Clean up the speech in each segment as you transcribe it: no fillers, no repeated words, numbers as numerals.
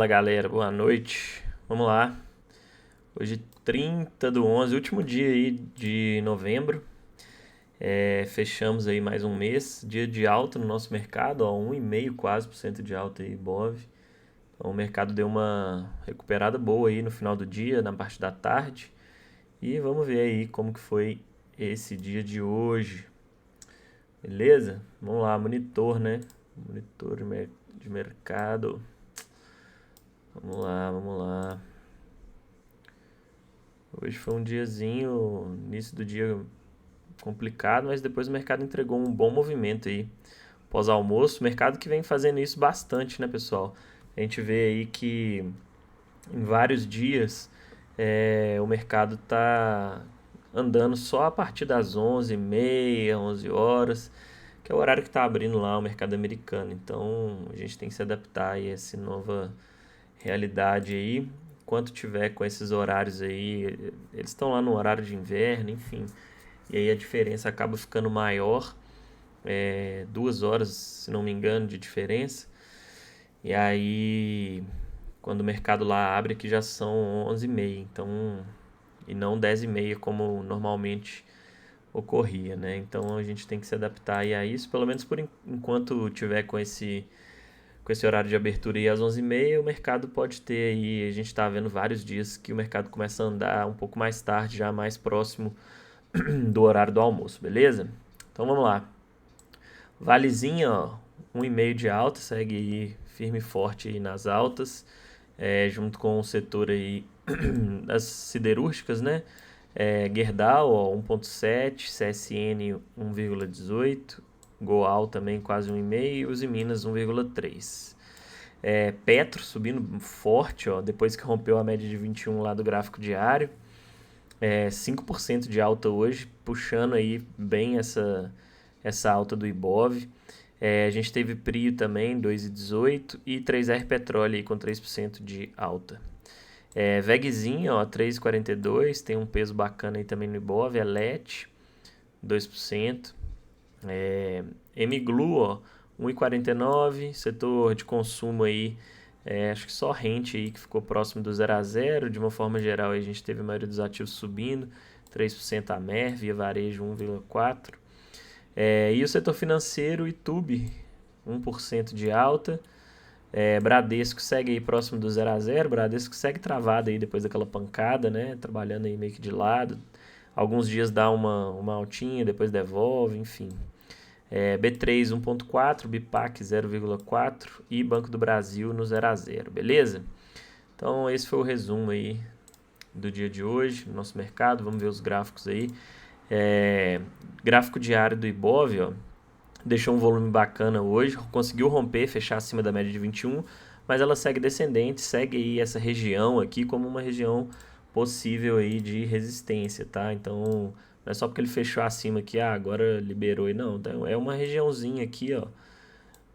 Fala galera, boa noite. Vamos lá. Hoje 30/11, último dia aí de novembro. Fechamos aí mais um mês, dia de alta no nosso mercado, ó, 1,5 quase por cento de alta aí, Bov. Então o mercado deu uma recuperada boa aí no final do dia, na parte da tarde. E vamos ver aí como que foi esse dia de hoje. Beleza? Vamos lá, monitor, né? Monitor de mercado. Vamos lá, vamos lá. Hoje foi um diazinho, início do dia complicado, mas depois o mercado entregou um bom movimento aí. Pós-almoço, o mercado que vem fazendo isso bastante, né, pessoal? A gente vê aí que em vários dias o mercado tá andando só a partir das 11h30, 11 horas, que é o horário que está abrindo lá o mercado americano. Então a gente tem que se adaptar a essa nova realidade aí. Enquanto tiver com esses horários aí, eles estão lá no horário de inverno, enfim. E aí a diferença acaba ficando maior, 2 horas, se não me engano, de diferença. E aí, quando o mercado lá abre, aqui já são 11h30, então, e não 10h30 como normalmente ocorria, né? Então a gente tem que se adaptar aí a isso, pelo menos por enquanto tiver com esse horário de abertura aí às 11h30, o mercado pode ter aí, a gente está vendo vários dias que o mercado começa a andar um pouco mais tarde, já mais próximo do horário do almoço, beleza? Então vamos lá. Valezinha, ó, 1,5 de alta, segue aí firme e forte aí nas altas, junto com o setor aí das siderúrgicas, né? Gerdau, ó, 1,7, CSN 1,18, Goal também quase 1,5 e Uzi Minas 1,3. Petro subindo forte, ó, depois que rompeu a média de 21 lá do gráfico diário. 5% de alta hoje, puxando aí bem essa alta do Ibov. A gente teve Prio também, 2,18 e 3R Petróleo aí com 3% de alta. VEGzinho, ó, 3,42, tem um peso bacana aí também no Ibov. LET, 2%. MGLU, ó, 1,49, setor de consumo aí, acho que só rente aí que ficou próximo do 0 a 0. De uma forma geral, aí a gente teve a maioria dos ativos subindo, 3% a MER, via varejo 1,4%. E o setor financeiro, YouTube, 1% de alta. Bradesco segue aí próximo do 0 a 0. Bradesco segue travado aí depois daquela pancada, né? Trabalhando aí meio que de lado. Alguns dias dá uma altinha, depois devolve, enfim. B3 1,4, Bipac 0,4 e Banco do Brasil no 0 a 0, beleza? Então esse foi o resumo aí do dia de hoje, no nosso mercado. Vamos ver os gráficos aí. Gráfico diário do Ibov, ó, deixou um volume bacana hoje, conseguiu romper, fechar acima da média de 21, mas ela segue descendente, segue aí essa região aqui como uma região possível aí de resistência, tá? Então, não é só porque ele fechou acima aqui, agora liberou e não. Então, é uma regiãozinha aqui, ó,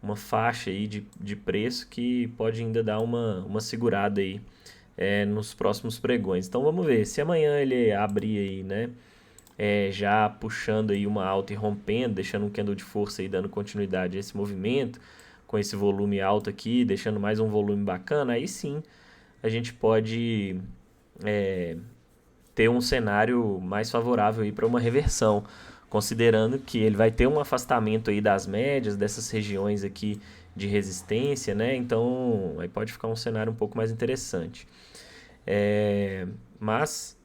uma faixa aí de preço que pode ainda dar uma segurada aí nos próximos pregões. Então, vamos ver. Se amanhã ele abrir aí, né, já puxando aí uma alta e rompendo, deixando um candle de força aí, dando continuidade a esse movimento, com esse volume alto aqui, deixando mais um volume bacana, aí sim a gente pode ter um cenário mais favorável aí para uma reversão, considerando que ele vai ter um afastamento aí das médias, dessas regiões aqui de resistência, né? Então aí pode ficar um cenário um pouco mais interessante. Mas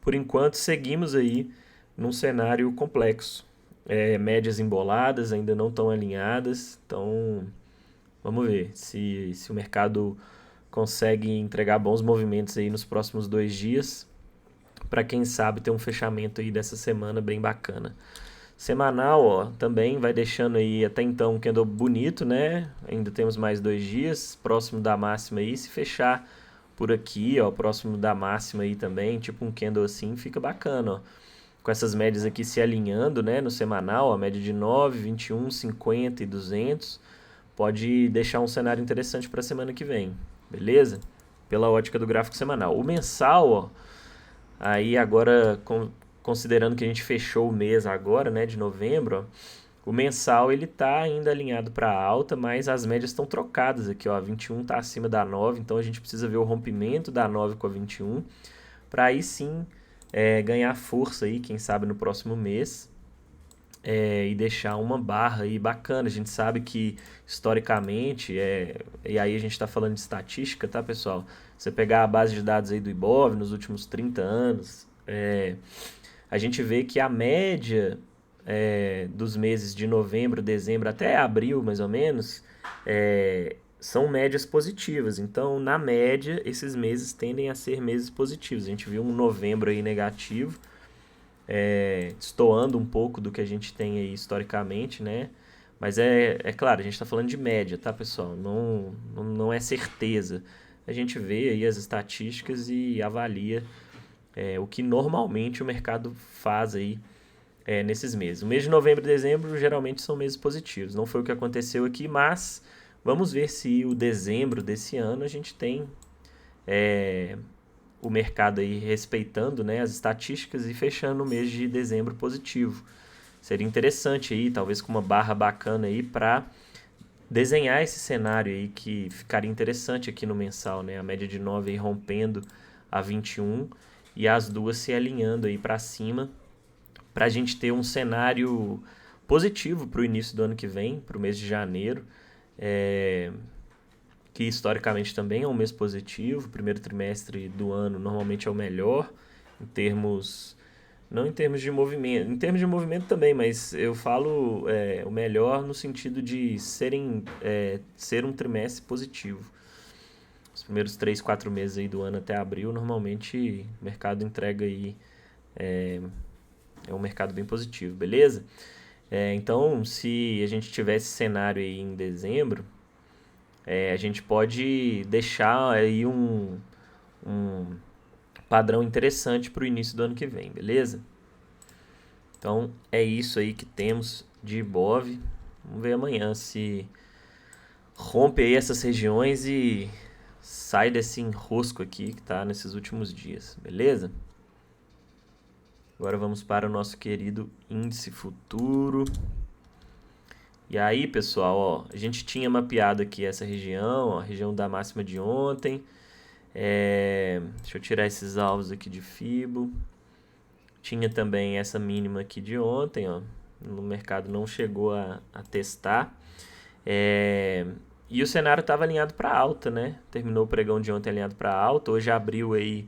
por enquanto seguimos aí num cenário complexo. Médias emboladas, ainda não estão alinhadas, então vamos ver se o mercado consegue entregar bons movimentos aí nos próximos 2 dias, para quem sabe ter um fechamento aí dessa semana bem bacana. Semanal, ó, também vai deixando aí até então um candle bonito, né? Ainda temos mais 2 dias, próximo da máxima aí, se fechar por aqui, ó, próximo da máxima aí também, tipo um candle assim, fica bacana, ó. Com essas médias aqui se alinhando, né, no semanal, a média de 9, 21, 50 e 200, pode deixar um cenário interessante para a semana que vem, beleza? Pela ótica do gráfico semanal. O mensal, ó, aí agora considerando que a gente fechou o mês agora, né, de novembro, ó, O mensal ele tá ainda alinhado para alta, mas as médias estão trocadas aqui, ó. A 21 está acima da 9, então a gente precisa ver o rompimento da 9 com a 21 para aí sim ganhar força aí, quem sabe no próximo mês. E deixar uma barra aí bacana. A gente sabe que historicamente, e aí a gente está falando de estatística, tá, pessoal? Você pegar a base de dados aí do Ibov nos últimos 30 anos, a gente vê que a média dos meses de novembro, dezembro até abril, mais ou menos, são médias positivas. Então, na média, esses meses tendem a ser meses positivos. A gente viu um novembro aí negativo, destoando um pouco do que a gente tem aí historicamente, né? Mas é claro, a gente está falando de média, tá, pessoal? Não é certeza. A gente vê aí as estatísticas e avalia o que normalmente o mercado faz aí nesses meses. O mês de novembro e dezembro geralmente são meses positivos. Não foi o que aconteceu aqui, mas vamos ver se o dezembro desse ano a gente tem o mercado aí respeitando, né, as estatísticas e fechando o mês de dezembro positivo. Seria interessante aí, talvez com uma barra bacana aí para desenhar esse cenário aí que ficaria interessante aqui no mensal, né? A média de 9 aí rompendo a 21 e as duas se alinhando aí para cima, para a gente ter um cenário positivo para o início do ano que vem, para o mês de janeiro, que historicamente também é um mês positivo. O primeiro trimestre do ano normalmente é o melhor, em termos, não em termos de movimento, em termos de movimento também, mas eu falo o melhor no sentido de ser um trimestre positivo. Os primeiros 3, 4 meses aí do ano até abril, normalmente o mercado entrega aí, é um mercado bem positivo, beleza? Então, se a gente tiver esse cenário aí em dezembro, a gente pode deixar aí um padrão interessante para o início do ano que vem, beleza? Então, é isso aí que temos de Ibov. Vamos ver amanhã se rompe aí essas regiões e sai desse enrosco aqui que tá nesses últimos dias, beleza? Agora vamos para o nosso querido índice futuro. E aí, pessoal, ó, a gente tinha mapeado aqui essa região, ó, a região da máxima de ontem. Deixa eu tirar esses alvos aqui de Fibo. Tinha também essa mínima aqui de ontem, ó. No mercado não chegou a testar. E o cenário estava alinhado para alta, né? Terminou o pregão de ontem alinhado para alta. Hoje abriu aí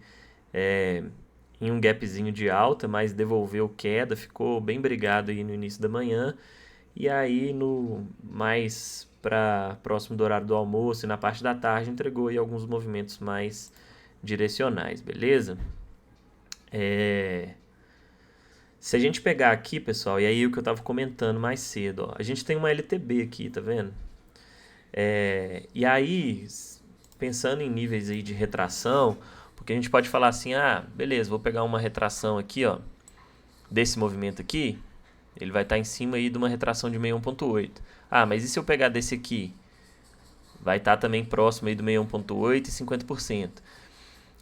em um gapzinho de alta, mas devolveu queda, ficou bem brigado aí no início da manhã. E aí, no mais para próximo do horário do almoço e na parte da tarde, entregou aí alguns movimentos mais direcionais, beleza? Se a gente pegar aqui, pessoal, e aí o que eu estava comentando mais cedo, ó, a gente tem uma LTB aqui, tá vendo? E aí, pensando em níveis aí de retração, porque a gente pode falar assim, beleza, vou pegar uma retração aqui, ó, desse movimento aqui, ele vai estar em cima aí de uma retração de 61.8. Mas e se eu pegar desse aqui? Vai estar também próximo aí do 61.8 e 50%.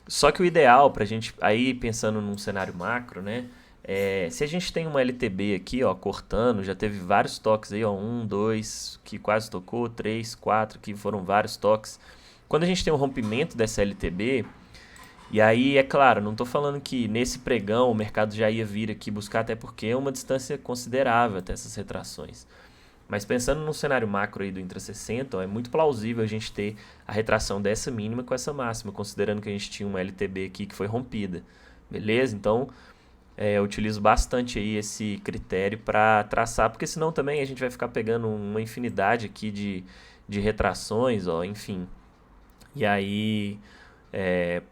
Só que o ideal pra gente, aí pensando num cenário macro, né? Se a gente tem uma LTB aqui, ó, cortando, já teve vários toques aí, ó, 1, 2, que quase tocou, 3, 4, que foram vários toques. Quando a gente tem um rompimento dessa LTB, e aí, é claro, não estou falando que nesse pregão o mercado já ia vir aqui buscar, até porque é uma distância considerável até essas retrações. Mas pensando no cenário macro aí do Intra60, ó, é muito plausível a gente ter a retração dessa mínima com essa máxima, considerando que a gente tinha uma LTB aqui que foi rompida. Beleza? Então, eu utilizo bastante aí esse critério para traçar, porque senão também a gente vai ficar pegando uma infinidade aqui de retrações, ó, enfim. E aí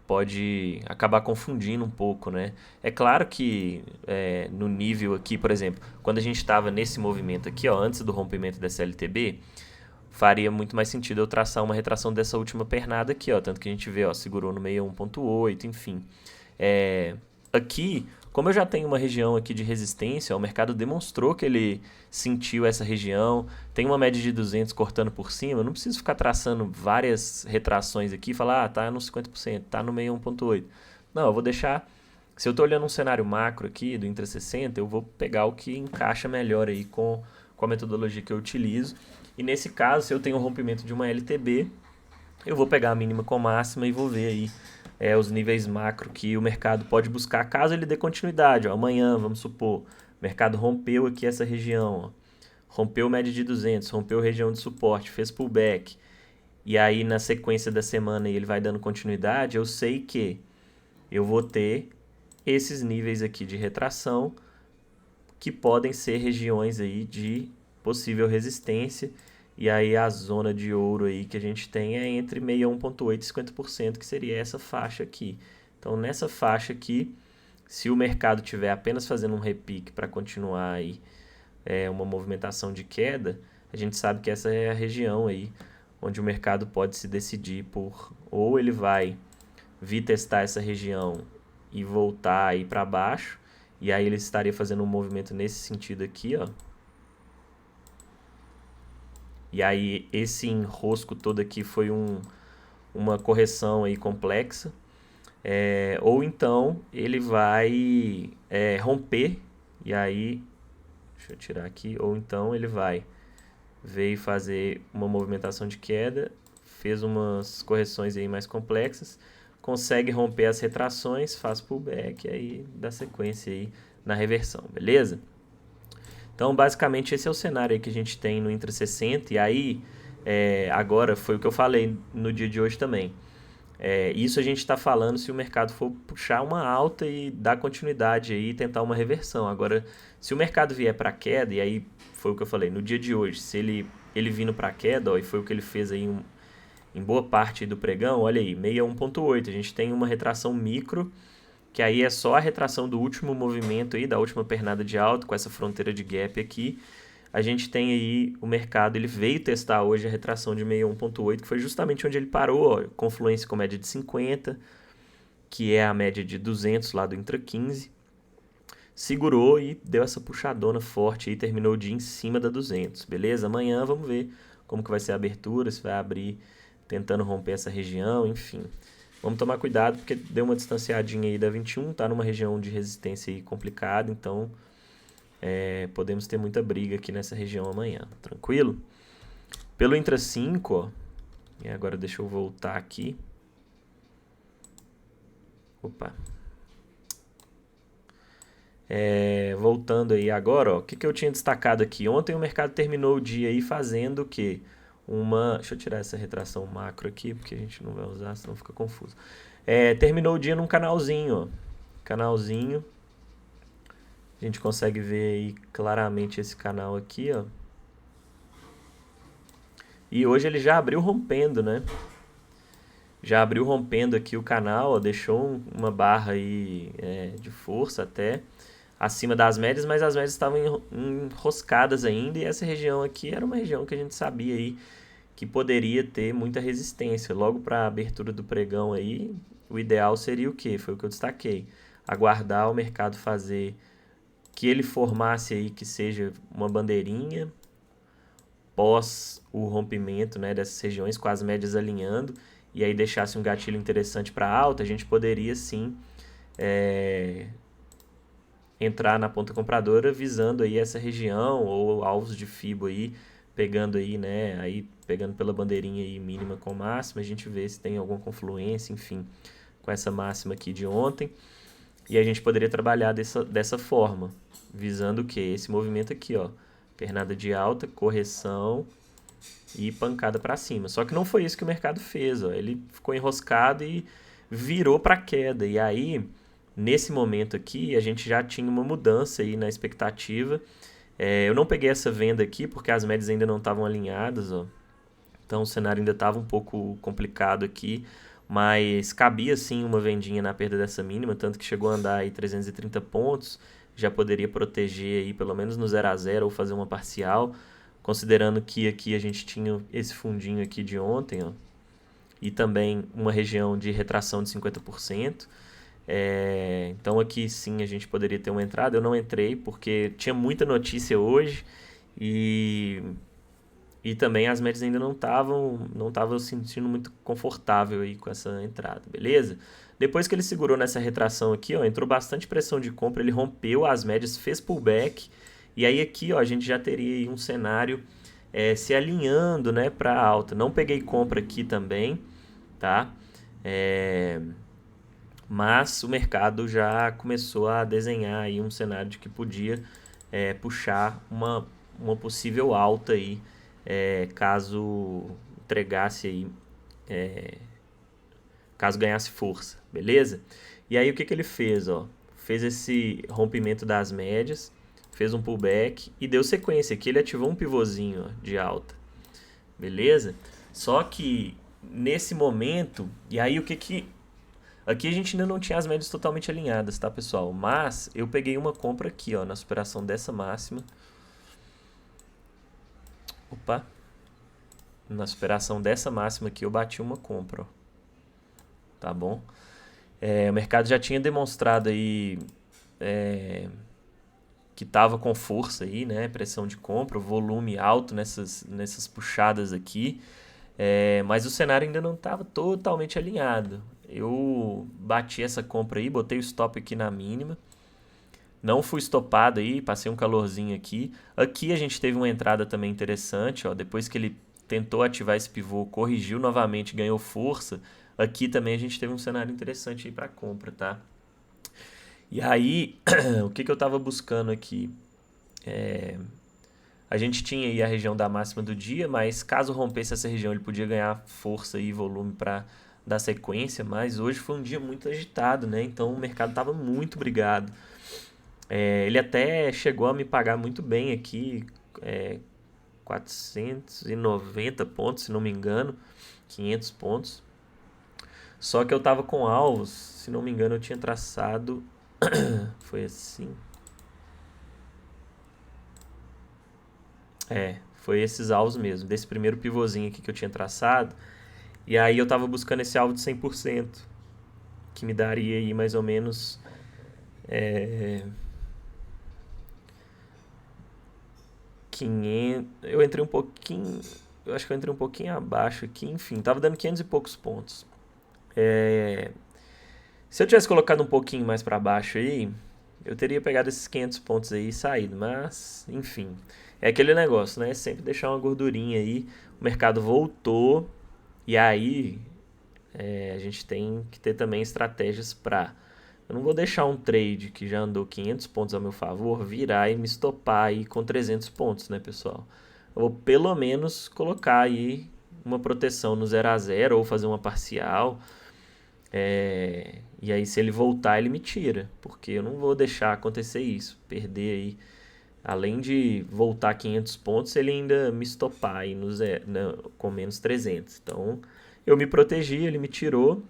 pode acabar confundindo um pouco, né? É claro que no nível aqui, por exemplo, quando a gente estava nesse movimento aqui, ó, antes do rompimento dessa LTB, faria muito mais sentido eu traçar uma retração dessa última pernada aqui, ó, tanto que a gente vê, ó, segurou no 61.8, enfim. Aqui, como eu já tenho uma região aqui de resistência, ó, o mercado demonstrou que ele sentiu essa região, tem uma média de 200 cortando por cima, eu não preciso ficar traçando várias retrações aqui e falar, tá no 50%, tá no 61.8. Não, eu vou deixar, se eu estou olhando um cenário macro aqui do Intra60, eu vou pegar o que encaixa melhor aí com qual metodologia que eu utilizo. E nesse caso, se eu tenho um rompimento de uma LTB, eu vou pegar a mínima com máxima e vou ver aí os níveis macro que o mercado pode buscar caso ele dê continuidade. Ó, amanhã, vamos supor, o mercado rompeu aqui essa região, ó, rompeu média de 200, rompeu região de suporte, fez pullback, e aí na sequência da semana ele vai dando continuidade, eu sei que eu vou ter esses níveis aqui de retração que podem ser regiões aí de possível resistência. E aí a zona de ouro aí que a gente tem é entre 61,8% e 50%, que seria essa faixa aqui. Então nessa faixa aqui, se o mercado tiver apenas fazendo um repique para continuar aí uma movimentação de queda, a gente sabe que essa é a região aí onde o mercado pode se decidir por ou ele vai vir testar essa região e voltar aí para baixo, e aí ele estaria fazendo um movimento nesse sentido aqui, ó. E aí esse enrosco todo aqui foi uma correção aí complexa. Ou então ele vai romper, e aí, deixa eu tirar aqui, ou então ele vai veio fazer uma movimentação de queda, fez umas correções aí mais complexas, consegue romper as retrações, faz pullback, aí dá sequência aí na reversão, beleza? Então, basicamente, esse é o cenário aí que a gente tem no Intra60, e aí, agora, foi o que eu falei no dia de hoje também. Isso a gente está falando se o mercado for puxar uma alta e dar continuidade aí e tentar uma reversão. Agora, se o mercado vier para queda, e aí foi o que eu falei, no dia de hoje, se ele vindo para queda, ó, e foi o que ele fez aí em boa parte do pregão, olha aí, 61,8, a gente tem uma retração micro, que aí é só a retração do último movimento aí, da última pernada de alta, com essa fronteira de gap aqui. A gente tem aí o mercado, ele veio testar hoje a retração de 61,8, que foi justamente onde ele parou, ó, confluência com média de 50, que é a média de 200 lá do Intra 15. Segurou e deu essa puxadona forte e terminou o dia em cima da 200, beleza? Amanhã vamos ver como que vai ser a abertura, se vai abrir tentando romper essa região, enfim. Vamos tomar cuidado porque deu uma distanciadinha aí da 21, tá numa região de resistência aí complicada, então podemos ter muita briga aqui nessa região amanhã, tranquilo? Pelo Intra 5, ó, e agora deixa eu voltar aqui. Opa. Voltando aí agora, ó, o que eu tinha destacado aqui? Ontem o mercado terminou o dia aí fazendo o quê? Deixa eu tirar essa retração macro aqui, porque a gente não vai usar, senão fica confuso. Terminou o dia num canalzinho, ó. Canalzinho. A gente consegue ver aí claramente esse canal aqui, ó. E hoje ele já abriu rompendo, né? Já abriu rompendo aqui o canal, ó, deixou uma barra aí de força até acima das médias, mas as médias estavam enroscadas ainda, e essa região aqui era uma região que a gente sabia aí que poderia ter muita resistência. Logo para a abertura do pregão aí, o ideal seria o quê? Foi o que eu destaquei. Aguardar o mercado fazer que ele formasse aí que seja uma bandeirinha pós o rompimento, né, dessas regiões com as médias alinhando, e aí deixasse um gatilho interessante para alta, a gente poderia sim entrar na ponta compradora visando aí essa região ou alvos de FIBO aí, pegando aí, né, aí pegando pela bandeirinha aí mínima com máxima, a gente vê se tem alguma confluência, enfim, com essa máxima aqui de ontem, e a gente poderia trabalhar dessa forma, visando o que? Esse movimento aqui, ó, pernada de alta, correção e pancada para cima. Só que não foi isso que o mercado fez, ó, ele ficou enroscado e virou para queda, e aí nesse momento aqui, a gente já tinha uma mudança aí na expectativa. Eu não peguei essa venda aqui porque as médias ainda não estavam alinhadas, ó. Então o cenário ainda estava um pouco complicado aqui, mas cabia sim uma vendinha na perda dessa mínima, tanto que chegou a andar aí 330 pontos, já poderia proteger aí pelo menos no 0 a 0 ou fazer uma parcial, considerando que aqui a gente tinha esse fundinho aqui de ontem, ó, e também uma região de retração de 50%. Então aqui sim a gente poderia ter uma entrada. Eu não entrei porque tinha muita notícia hoje e também as médias ainda não estavam sentindo muito confortável aí com essa entrada, beleza? Depois que ele segurou nessa retração aqui, ó, entrou bastante pressão de compra, ele rompeu as médias, fez pullback E aí aqui, ó, a gente já teria aí um cenário se alinhando, né, para alta. Não peguei compra aqui também, tá? É, mas o mercado já começou a desenhar aí um cenário de que podia puxar uma possível alta aí, caso entregasse aí, caso ganhasse força, beleza? E aí o que ele fez, ó? Fez esse rompimento das médias, fez um pullback e deu sequência aqui, ele ativou um pivôzinho, ó, de alta, beleza? Só que nesse momento, e aí o que aqui a gente ainda não tinha as médias totalmente alinhadas, tá, pessoal? Mas eu peguei uma compra aqui, ó, na superação dessa máxima. Opa! Na superação dessa máxima aqui eu bati uma compra, ó. Tá bom? O mercado já tinha demonstrado aí que estava com força aí, né? Pressão de compra, volume alto nessas puxadas aqui. Mas o cenário ainda não estava totalmente alinhado. Eu bati essa compra aí, botei o stop aqui na mínima. Não fui estopado aí, passei um calorzinho aqui. Aqui a gente teve uma entrada também interessante, ó. Depois que ele tentou ativar esse pivô, corrigiu novamente, ganhou força. Aqui também a gente teve um cenário interessante aí para compra, tá? E aí, o que eu estava buscando aqui? A gente tinha aí a região da máxima do dia, mas caso rompesse essa região, ele podia ganhar força e volume para dar sequência, mas hoje foi um dia muito agitado, né? Então o mercado estava muito brigado. Ele até chegou a me pagar muito bem aqui, 490 pontos, se não me engano, 500 pontos. Só que eu tava com alvos, se não me engano, eu tinha traçado. Foi assim. Foi esses alvos mesmo, desse primeiro pivôzinho aqui que eu tinha traçado. E aí eu tava buscando esse alvo de 100%, que me daria aí mais ou menos 500. Eu entrei um pouquinho, eu acho que eu entrei um pouquinho abaixo aqui, enfim, tava dando 500 e poucos pontos. Se eu tivesse colocado um pouquinho mais para baixo aí, eu teria pegado esses 500 pontos aí e saído, mas, enfim. É aquele negócio, né? Sempre deixar uma gordurinha aí. O mercado voltou e aí a gente tem que ter também estratégias para. Eu não vou deixar um trade que já andou 500 pontos ao meu favor virar e me estopar aí com 300 pontos, né, pessoal? Eu vou pelo menos colocar aí uma proteção no 0 a 0 ou fazer uma parcial. E aí, se ele voltar, ele me tira, porque eu não vou deixar acontecer isso, perder aí. Além de voltar 500 pontos, ele ainda me estopar aí com menos 300. Então, eu me protegi, ele me tirou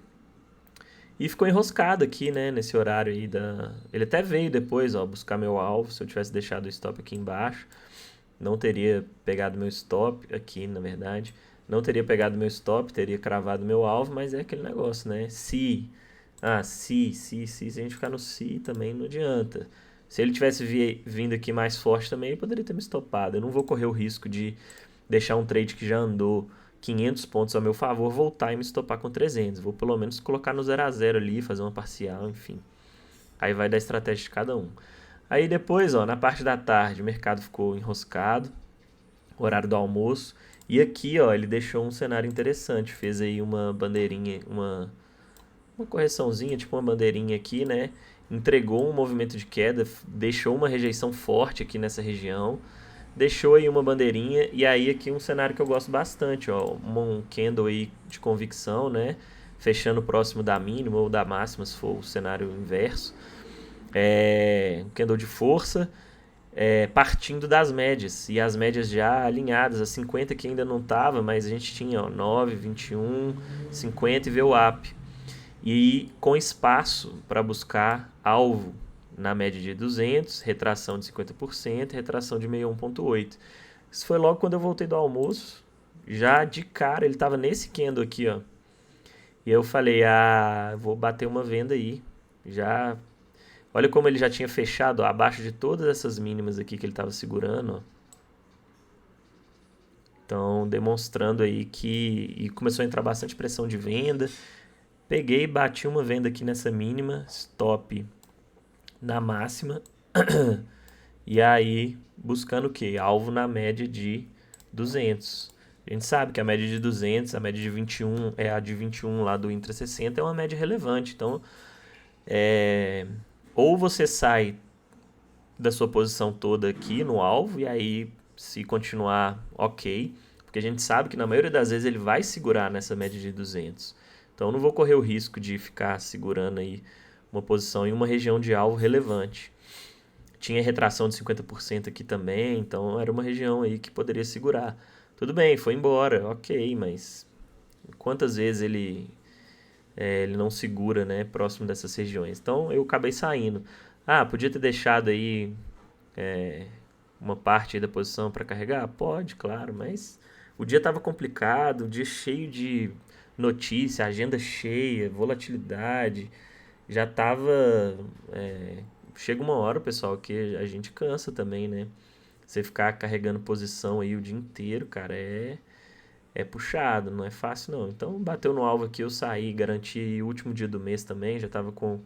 e ficou enroscado aqui, né, nesse horário aí da. Ele até veio depois, ó, buscar meu alvo. Se eu tivesse deixado o stop aqui embaixo, não teria pegado meu stop aqui, na verdade. Não teria pegado meu stop, teria cravado meu alvo, mas é aquele negócio, né? Se a gente ficar no se também não adianta. Se ele tivesse vindo aqui mais forte também, ele poderia ter me estopado. Eu não vou correr o risco de deixar um trade que já andou 500 pontos ao meu favor, voltar e me estopar com 300. Vou pelo menos colocar no 0 a 0 ali, fazer uma parcial, enfim. Aí vai da estratégia de cada um. Aí depois, ó, na parte da tarde, o mercado ficou enroscado, horário do almoço. E aqui, ó, ele deixou um cenário interessante. Fez aí uma bandeirinha, uma correçãozinha, tipo uma bandeirinha aqui, né? Entregou um movimento de queda, deixou uma rejeição forte aqui nessa região, deixou aí uma bandeirinha, e aí aqui um cenário que eu gosto bastante, ó, um candle aí de convicção, né? Fechando próximo da mínima ou da máxima, se for o cenário inverso. Um candle de força, partindo das médias, e as médias já alinhadas, a 50 que ainda não estava, mas a gente tinha, ó, 9, 21, 50 e VWAP. E com espaço para buscar alvo na média de 200, retração de 50%, retração de 61,8. Isso foi logo quando eu voltei do almoço. Já de cara, ele estava nesse candle aqui, ó. E eu falei, vou bater uma venda aí. Já. Olha como ele já tinha fechado, ó, abaixo de todas essas mínimas aqui que ele estava segurando, ó. Então, demonstrando aí que. E começou a entrar bastante pressão de venda. Peguei e bati uma venda aqui nessa mínima, stop na máxima. E aí, buscando o quê? Alvo na média de 200. A gente sabe que a média de 200, a média de 21 é a de 21 lá do Intra60, é uma média relevante. Então, é, ou você sai da sua posição toda aqui no alvo, e aí, se continuar, ok. Porque a gente sabe que na maioria das vezes ele vai segurar nessa média de 200. Então, eu não vou correr o risco de ficar segurando aí uma posição em uma região de alvo relevante. Tinha retração de 50% aqui também, então era uma região aí que poderia segurar. Tudo bem, foi embora, ok, mas quantas vezes ele não segura, né, próximo dessas regiões? Então eu acabei saindo. Ah, podia ter deixado aí uma parte aí da posição para carregar? Pode, claro, mas o dia estava complicado, o dia cheio de notícia, agenda cheia, volatilidade, já estava. é, Chega uma hora, pessoal, que a gente cansa também, né? Você ficar carregando posição aí o dia inteiro, cara, é puxado, não é fácil não. Então bateu no alvo aqui, eu saí, garanti o último dia do mês também, já tava com.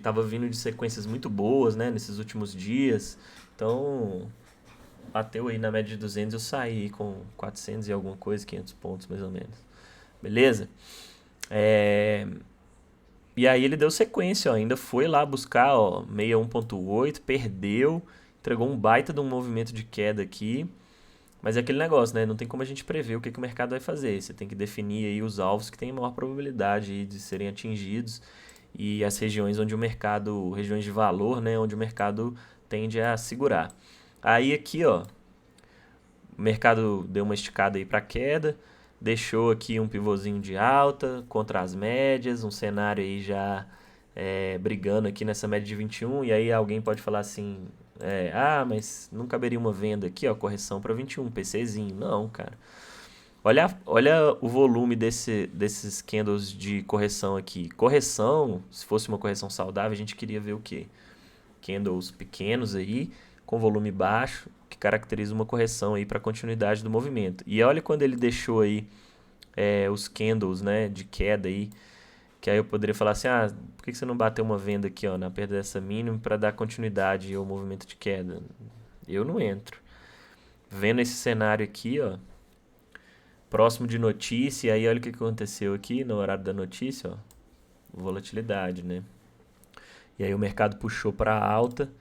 Tava vindo de sequências muito boas, né, nesses últimos dias. Então, bateu aí na média de 200, eu saí com 400 e alguma coisa, 500 pontos mais ou menos. Beleza? É, E aí ele deu sequência, ó, ainda foi lá buscar, ó, 61.8, perdeu, entregou um baita de um movimento de queda aqui. Mas é aquele negócio, né? Não tem como a gente prever o que, que o mercado vai fazer. Você tem que definir aí os alvos que têm maior probabilidade aí de serem atingidos e as regiões onde o mercado, regiões de valor, né, onde o mercado tende a segurar. Aí aqui, ó, o mercado deu uma esticada aí para queda, deixou aqui um pivôzinho de alta contra as médias, um cenário aí já brigando aqui nessa média de 21, e aí alguém pode falar assim, mas não caberia uma venda aqui, ó, correção para 21, PCzinho. Não, cara. Olha o volume desses candles de correção aqui. Correção, se fosse uma correção saudável, a gente queria ver o quê? Candles pequenos aí, com volume baixo, que caracteriza uma correção aí para a continuidade do movimento. E olha quando ele deixou aí os candles, né, de queda aí, que aí eu poderia falar assim, por que você não bateu uma venda aqui, ó, na perda dessa mínima para dar continuidade ao movimento de queda? Eu não entro. Vendo esse cenário aqui, ó, próximo de notícia, aí olha o que aconteceu aqui no horário da notícia, ó, volatilidade, né? E aí o mercado puxou para alta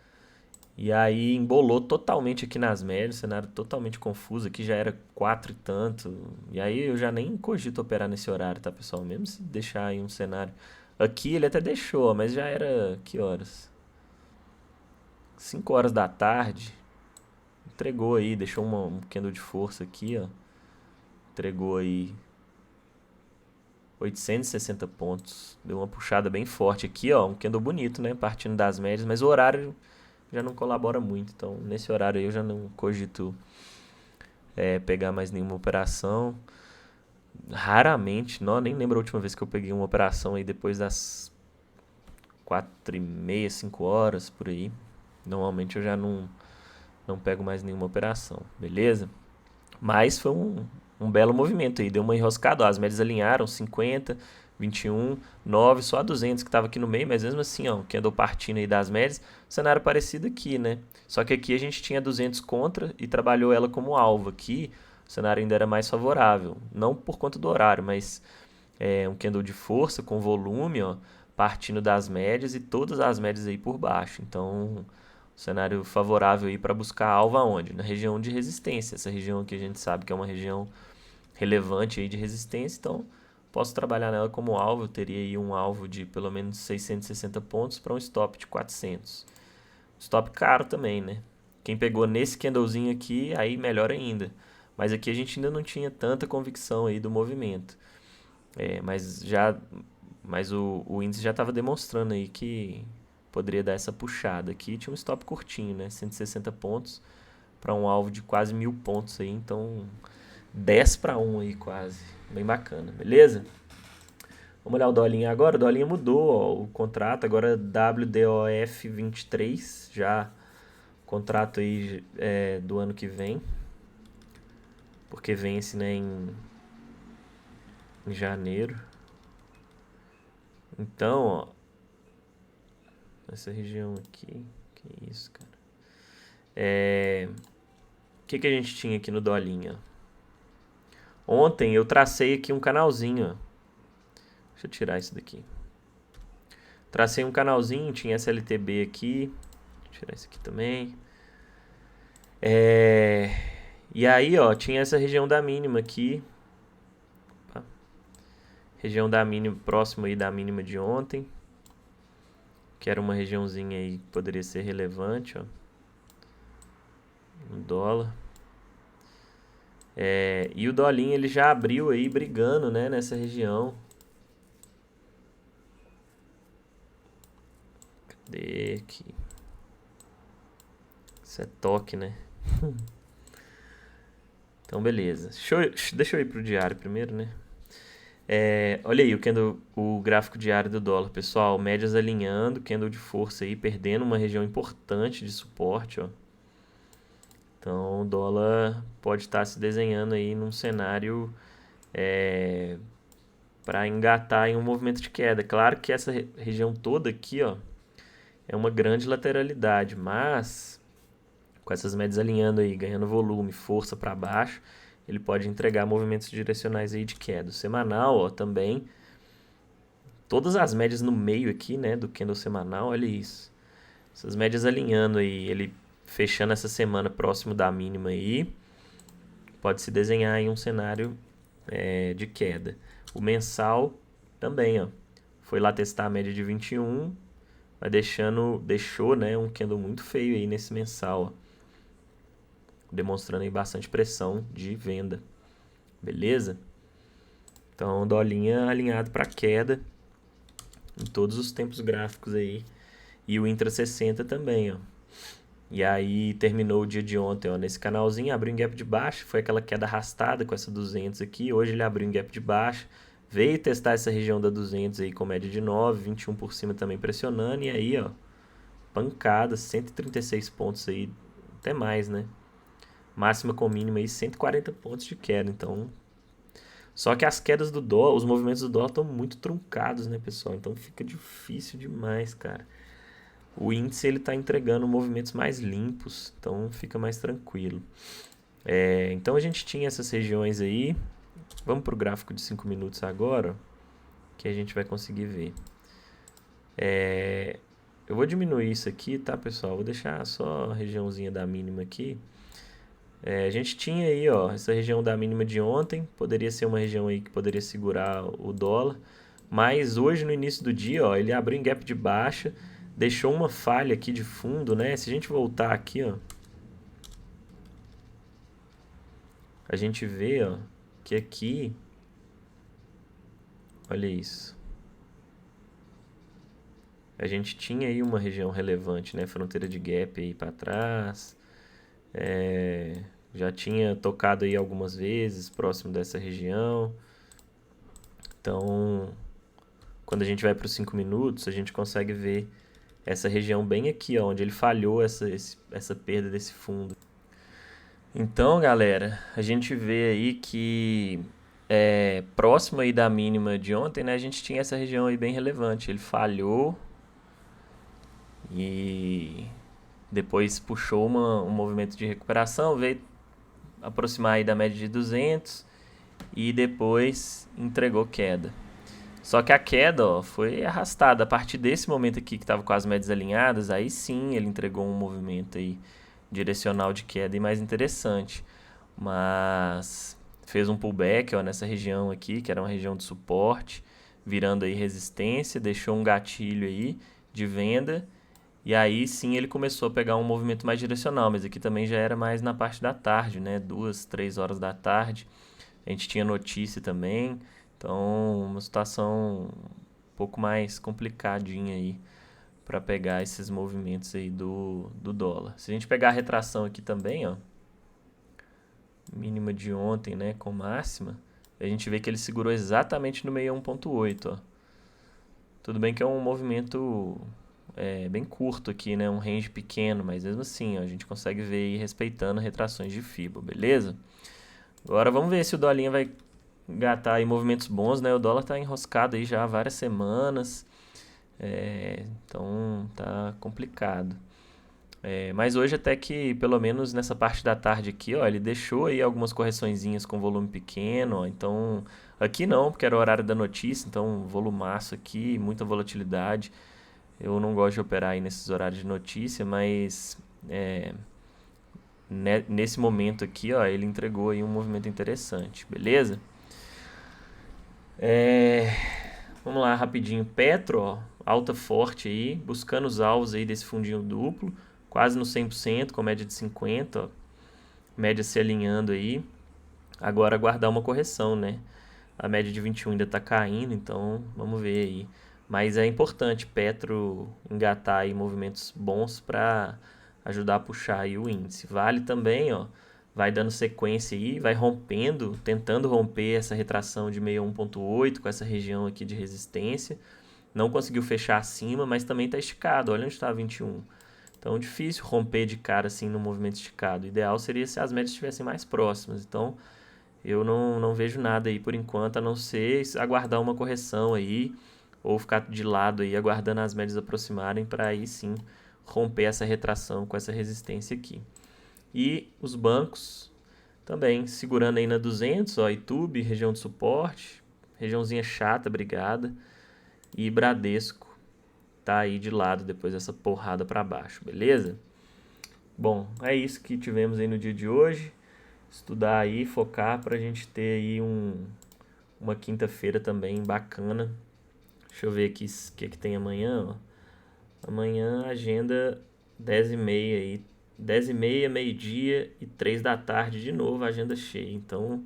e aí embolou totalmente aqui nas médias, cenário totalmente confuso, aqui já era 4 e tanto. E aí eu já nem cogito operar nesse horário, tá, pessoal? Mesmo se deixar aí um cenário. Aqui ele até deixou, mas já era que horas? 5 horas da tarde. Entregou aí, deixou um candle de força aqui, ó. Entregou aí 860 pontos. Deu uma puxada bem forte aqui, ó. Um candle bonito, né? Partindo das médias, mas o horário já não colabora muito. Então, nesse horário aí eu já não cogito pegar mais nenhuma operação. Raramente, não, nem lembro a última vez que eu peguei uma operação aí depois das 4h30, 5 horas, por aí. Normalmente eu já não pego mais nenhuma operação, beleza? Mas foi um belo movimento aí, deu uma enroscada, ó, as médias alinharam 50, 21, 9, só a 200 que estava aqui no meio, mas mesmo assim, ó, que andou partindo aí das médias, cenário parecido aqui, né? Só que aqui a gente tinha 200 contra e trabalhou ela como alvo. Aqui o cenário ainda era mais favorável, não por conta do horário, mas um candle de força com volume, ó, partindo das médias e todas as médias aí por baixo. Então, cenário favorável aí para buscar alvo aonde? Na região de resistência. Essa região que a gente sabe que é uma região relevante aí de resistência, então posso trabalhar nela como alvo. Eu teria aí um alvo de pelo menos 660 pontos para um stop de 400. Stop caro também, né? Quem pegou nesse candlezinho aqui, aí melhor ainda. Mas aqui a gente ainda não tinha tanta convicção aí do movimento. É, mas já, mas o índice já estava demonstrando aí que poderia dar essa puxada. Aqui tinha um stop curtinho, né? 160 pontos para um alvo de quase 1.000 pontos aí. Então, 10-1 aí quase. Bem bacana, beleza? Vamos olhar o Dolinha agora. O Dolinha mudou, ó, o contrato. Agora WDOF 23. Já contrato aí do ano que vem. Porque vence, né, em janeiro. Então, ó, essa região aqui, Que isso, cara. O que a gente tinha aqui no Dolinha? Ontem eu tracei aqui um canalzinho, ó. Deixa eu tirar isso daqui. Tracei um canalzinho, tinha SLTB aqui. Vou tirar isso aqui também. E aí, ó, tinha essa região da mínima aqui. Opa. Região da mínima, próximo aí da mínima de ontem. Que era uma regiãozinha aí que poderia ser relevante, ó. No dólar. E o dolinho ele já abriu aí brigando, né, nessa região. Cadê aqui? Isso é toque, né? Então, beleza. Deixa eu ir pro diário primeiro, né? Olha aí o gráfico diário do dólar, pessoal. Médias alinhando, candle de força aí, perdendo uma região importante de suporte, ó. Então, o dólar pode estar se desenhando aí num cenário para engatar em um movimento de queda. Claro que essa região toda aqui, ó, é uma grande lateralidade, mas com essas médias alinhando aí, ganhando volume, força para baixo, ele pode entregar movimentos direcionais aí de queda. O semanal, ó, também. Todas as médias no meio aqui, né, do candle semanal, olha isso. Essas médias alinhando aí, ele fechando essa semana próximo da mínima aí, pode se desenhar aí um cenário de queda. O mensal também, ó, foi lá testar a média de 21, mas deixou, né, um candle muito feio aí nesse mensal, ó, demonstrando aí bastante pressão de venda. Beleza? Então, dolinha alinhado para queda em todos os tempos gráficos aí. E o Intra 60 também, ó. E aí terminou o dia de ontem, ó, nesse canalzinho, abriu um gap de baixo, foi aquela queda arrastada com essa 200 aqui. Hoje ele abriu um gap de baixo, veio testar essa região da 200 aí com média de 9, 21 por cima também pressionando. E aí, ó, pancada, 136 pontos aí, até mais, né? Máxima com mínima aí, 140 pontos de queda. Então, só que as quedas do dólar, os movimentos do dólar estão muito truncados, né, pessoal? Então fica difícil demais, cara. O índice ele está entregando movimentos mais limpos, então fica mais tranquilo. Então a gente tinha essas regiões aí. Vamos para o gráfico de 5 minutos agora, que a gente vai conseguir ver. Eu vou diminuir isso aqui, tá, pessoal? Vou deixar só a regiãozinha da mínima aqui. A gente tinha aí, ó, essa região da mínima de ontem, poderia ser uma região aí que poderia segurar o dólar, mas hoje no início do dia, ó, ele abriu em gap de baixa, deixou uma falha aqui de fundo, né? Se a gente voltar aqui, ó, a gente vê, ó, que aqui, olha isso. A gente tinha aí uma região relevante, né? Fronteira de gap aí para trás. Já tinha tocado aí algumas vezes próximo dessa região. Então, quando a gente vai para os 5 minutos, a gente consegue ver essa região bem aqui, ó, onde ele falhou essa perda desse fundo. Então, galera, a gente vê aí que próximo aí da mínima de ontem, né, a gente tinha essa região aí bem relevante. Ele falhou e depois puxou um movimento de recuperação, veio aproximar aí da média de 200 e depois entregou queda. Só que a queda, ó, foi arrastada. A partir desse momento aqui que estava com as médias alinhadas, aí sim ele entregou um movimento aí direcional de queda e mais interessante. Mas fez um pullback, ó, nessa região aqui, que era uma região de suporte, virando aí resistência, deixou um gatilho aí de venda. E aí sim ele começou a pegar um movimento mais direcional, mas aqui também já era mais na parte da tarde, né? 2, 3 horas da tarde. A gente tinha notícia também. Então, uma situação um pouco mais complicadinha aí para pegar esses movimentos aí do dólar. Se a gente pegar a retração aqui também, ó, mínima de ontem, né, com máxima, a gente vê que ele segurou exatamente no 61.8, ó. Tudo bem que é um movimento bem curto aqui, né, um range pequeno, mas mesmo assim, ó, a gente consegue ver aí respeitando retrações de FIBA, beleza? Agora vamos ver se o dólar vai engatar aí movimentos bons, né? O dólar tá enroscado aí já há várias semanas, então tá complicado. Mas hoje até que, pelo menos nessa parte da tarde aqui, ó, ele deixou aí algumas correçõezinhas com volume pequeno, ó, então aqui não, porque era o horário da notícia, então volumaço aqui, muita volatilidade. Eu não gosto de operar aí nesses horários de notícia, mas nesse momento aqui, ó, ele entregou aí um movimento interessante, beleza? Vamos lá, rapidinho. Petro, ó, alta forte aí, buscando os alvos aí desse fundinho duplo, quase no 100%, com média de 50, ó, média se alinhando aí. Agora aguardar uma correção, né? A média de 21 ainda tá caindo, então vamos ver aí. Mas é importante Petro engatar aí movimentos bons para ajudar a puxar aí o índice. Vale também, ó, vai dando sequência aí, vai rompendo, tentando romper essa retração de 61,8 com essa região aqui de resistência. Não conseguiu fechar acima, mas também está esticado. Olha onde está 21. Então, difícil romper de cara assim no movimento esticado. O ideal seria se as médias estivessem mais próximas. Então, eu não vejo nada aí por enquanto, a não ser aguardar uma correção aí, ou ficar de lado aí, aguardando as médias aproximarem para aí sim romper essa retração com essa resistência aqui. E os bancos também segurando aí na 200, ó, YouTube, região de suporte, regiãozinha chata, brigada, e Bradesco tá aí de lado depois dessa porrada para baixo, beleza? Bom, é isso que tivemos aí no dia de hoje. Estudar aí, focar pra gente ter aí uma quinta-feira também bacana. Deixa eu ver aqui o que tem amanhã, ó. Amanhã agenda 10h30 aí. 10h30, meio-dia e 3 da tarde de novo, agenda cheia. Então,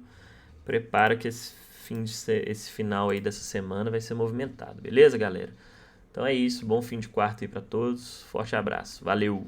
prepara que esse final aí dessa semana vai ser movimentado, beleza, galera? Então é isso, bom fim de quarta aí pra todos. Forte abraço. Valeu!